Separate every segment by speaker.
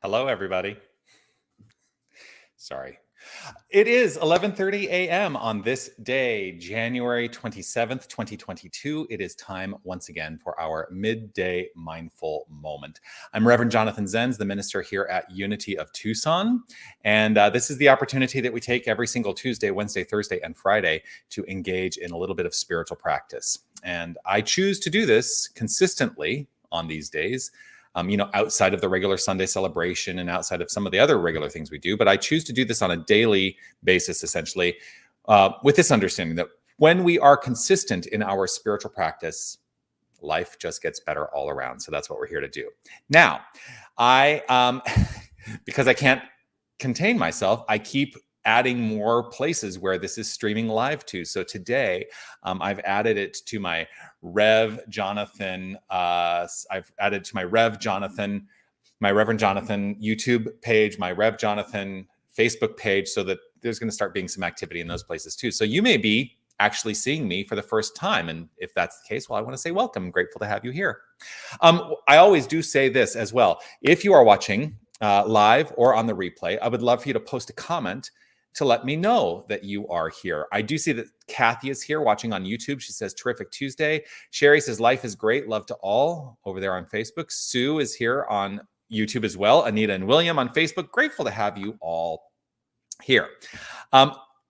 Speaker 1: Hello, everybody. Sorry. It is 11:30 a.m. on this day, January 27th, 2022. It is time once again for our midday mindful moment. I'm Reverend Jonathan Zenz, the minister here at Unity of Tucson. And this is the opportunity that we take every single Tuesday, Wednesday, Thursday, and Friday to engage in a little bit of spiritual practice. And I choose to do this consistently on these days. Outside of the regular Sunday celebration and outside of some of the other regular things we do. But I choose to do this on a daily basis, essentially, with this understanding that when we are consistent in our spiritual practice, life just gets better all around. So that's what we're here to do. Now, because I can't contain myself, I keep adding more places where this is streaming live to. So today, I've added it to my Rev Jonathan. I've added to my Reverend Jonathan YouTube page, my Rev Jonathan Facebook page, so that there's going to start being some activity in those places too. So you may be actually seeing me for the first time. And if that's the case, well, I want to say welcome. I'm grateful to have you here. I always do say this as well. If you are watching live or on the replay, I would love for you to post a comment to let me know that you are here. I do see that Kathy is here watching on YouTube. She says, terrific Tuesday. Sherry says, life is great. Love to all over there on Facebook. Sue is here on YouTube as well. Anita and William on Facebook. Grateful to have you all here.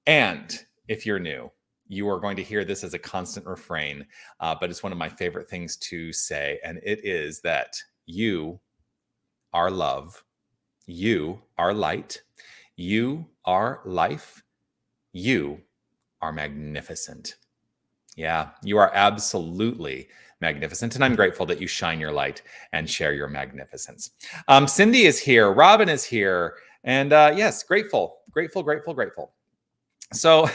Speaker 1: And if you're new, you are going to hear this as a constant refrain, but it's one of my favorite things to say. And it is that you are love. You are light. You are life. You are magnificent. Yeah, you are absolutely magnificent. And I'm grateful that you shine your light and share your magnificence. Cindy is here. Robin is here. And yes, grateful. So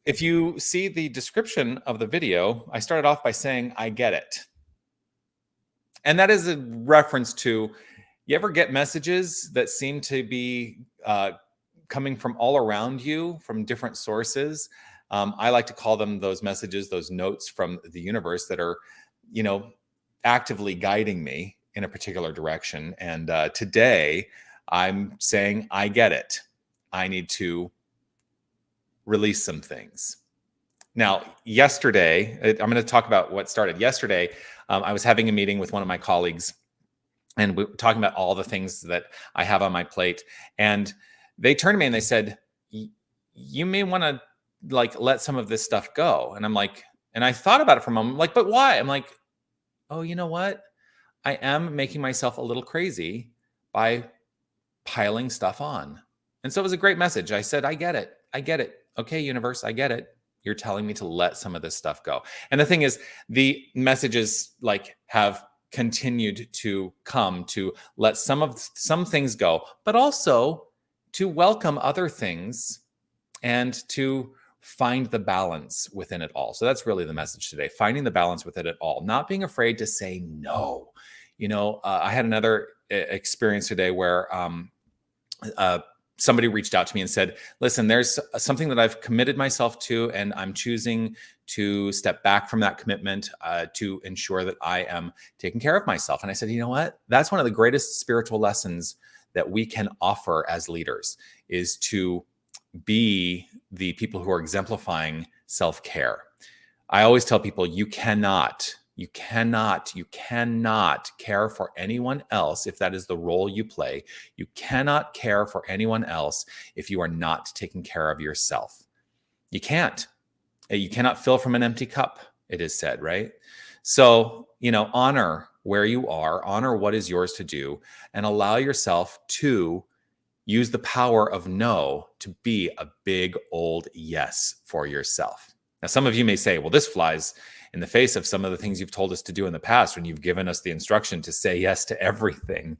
Speaker 1: if you see the description of the video, I started off by saying, I get it. And that is a reference to, you ever get messages that seem to be coming from all around you, from different sources? I like to call them those messages, those notes from the universe that are, actively guiding me in a particular direction. And today I'm saying, I get it. I need to release some things. Now, yesterday, I'm going to talk about what started. Yesterday, I was having a meeting with one of my colleagues, and we were talking about all the things that I have on my plate. And they turned to me and they said, you may want to let some of this stuff go. And I'm like, and I thought about it for a moment, like, but why? I'm like, oh, you know what? I am making myself a little crazy by piling stuff on. And so it was a great message. I said, I get it. Okay, universe, I get it. You're telling me to let some of this stuff go. And the thing is, the messages have continued to come to let some things go, but also to welcome other things and to find the balance within it all. So that's really the message today, finding the balance within it all, not being afraid to say no. I had another experience today where somebody reached out to me and said, listen, there's something that I've committed myself to, and I'm choosing to step back from that commitment to ensure that I am taking care of myself. And I said, you know what? That's one of the greatest spiritual lessons that we can offer as leaders, is to be the people who are exemplifying self-care. I always tell people, you cannot care for anyone else if that is the role you play. You cannot care for anyone else if you are not taking care of yourself. You can't. You cannot fill from an empty cup, it is said, right? So, honor where you are, honor what is yours to do, and allow yourself to use the power of no to be a big old yes for yourself. Now, some of you may say, well, this flies in the face of some of the things you've told us to do in the past when you've given us the instruction to say yes to everything.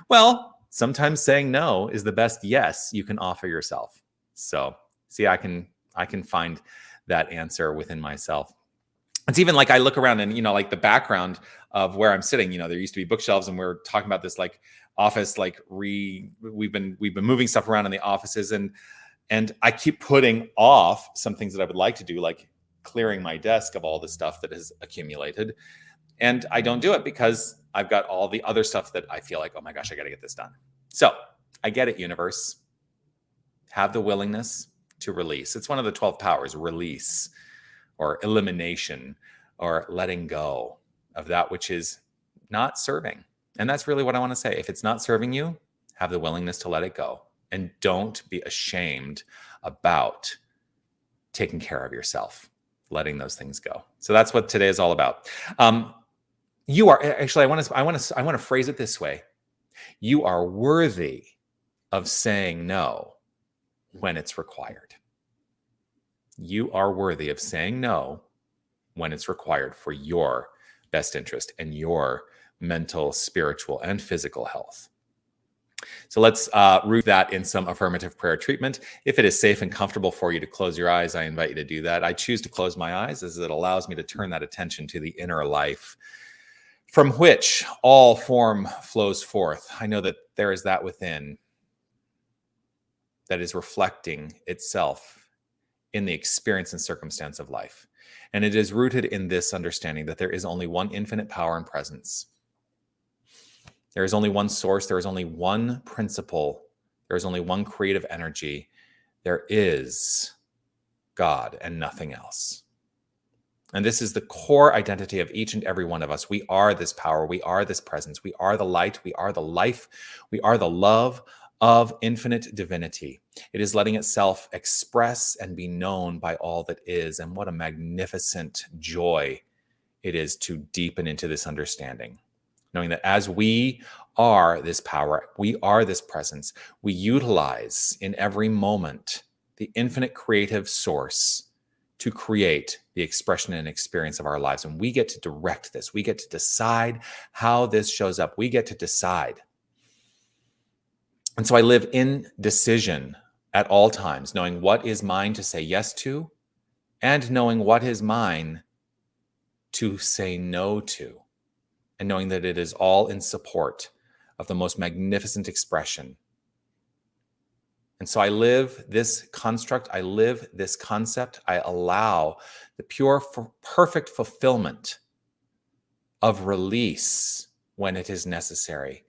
Speaker 1: Well, sometimes saying no is the best yes you can offer yourself. So, see, I can find that answer within myself. It's even I look around and, the background of where I'm sitting, there used to be bookshelves, and we're talking about this office, we've been moving stuff around in the offices, and I keep putting off some things that I would like to do, like clearing my desk of all the stuff that has accumulated. And I don't do it because I've got all the other stuff that I feel like, oh my gosh, I got to get this done. So I get it, universe. Have the willingness to release. It's one of the 12 powers, release or elimination or letting go of that which is not serving. And that's really what I want to say. If it's not serving you, have the willingness to let it go. And don't be ashamed about taking care of yourself, letting those things go. So that's what today is all about. You are actually, I want to phrase it this way. You are worthy of saying no when it's required. You are worthy of saying no when it's required for your best interest and your mental, spiritual, and physical health. So let's root that in some affirmative prayer treatment. If it is safe and comfortable for you to close your eyes, I invite you to do that. I choose to close my eyes as it allows me to turn that attention to the inner life from which all form flows forth. I know that there is that within that is reflecting itself in the experience and circumstance of life. And it is rooted in this understanding that there is only one infinite power and presence. There is only one source. There is only one principle. There is only one creative energy. There is God and nothing else. And this is the core identity of each and every one of us. We are this power. We are this presence. We are the light. We are the life. We are the love of infinite divinity. It is letting itself express and be known by all that is. And what a magnificent joy it is to deepen into this understanding. Knowing that as we are this power, we are this presence, we utilize in every moment the infinite creative source to create the expression and experience of our lives. And we get to direct this. We get to decide how this shows up. We get to decide. And so I live in decision at all times, knowing what is mine to say yes to, and knowing what is mine to say no to, and knowing that it is all in support of the most magnificent expression. And so I live this construct, I live this concept, I allow the pure, perfect fulfillment of release when it is necessary.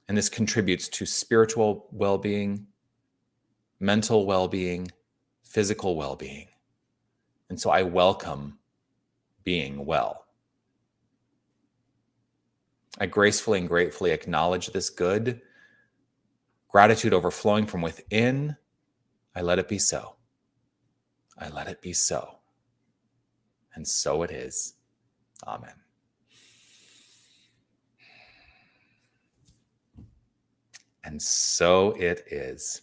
Speaker 1: And this contributes to spiritual well-being, mental well-being, physical well-being. And so I welcome being well. I gracefully and gratefully acknowledge this good. Gratitude overflowing from within. I let it be so. I let it be so. And so it is. Amen. And so it is.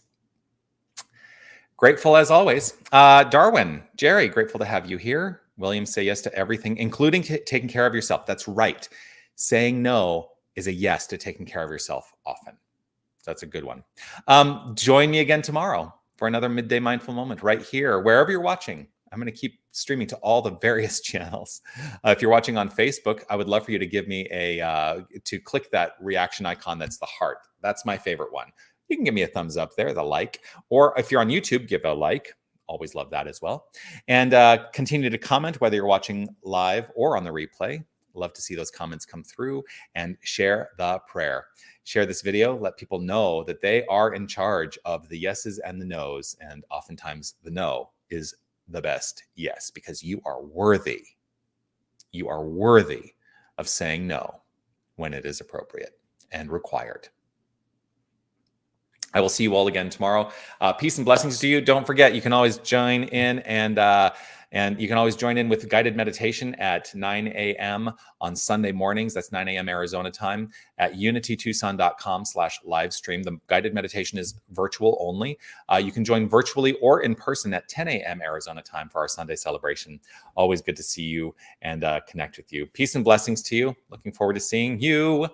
Speaker 1: Grateful as always. Darwin, Jerry, grateful to have you here. William, say yes to everything, including taking care of yourself. That's right. Saying no is a yes to taking care of yourself often. That's a good one. Join me again tomorrow for another Midday Mindful Moment right here, wherever you're watching. I'm going to keep streaming to all the various channels. If you're watching on Facebook, I would love for you to give me to click that reaction icon. That's the heart. That's my favorite one. You can give me a thumbs up there, the like, or if you're on YouTube, give a like. Always love that as well. And continue to comment whether you're watching live or on the replay. Love to see those comments come through, and share the prayer. Share this video. Let people know that they are in charge of the yeses and the nos. And oftentimes the no is the best yes, because you are worthy. You are worthy of saying no when it is appropriate and required. I will see you all again tomorrow. Peace and blessings to you. Don't forget, you can always join in and you can always join in with guided meditation at 9 a.m. on Sunday mornings. That's 9 a.m. Arizona time at unitytucson.com/livestream. The guided meditation is virtual only. You can join virtually or in person at 10 a.m. Arizona time for our Sunday celebration. Always good to see you and connect with you. Peace and blessings to you. Looking forward to seeing you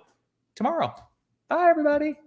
Speaker 1: tomorrow. Bye, everybody.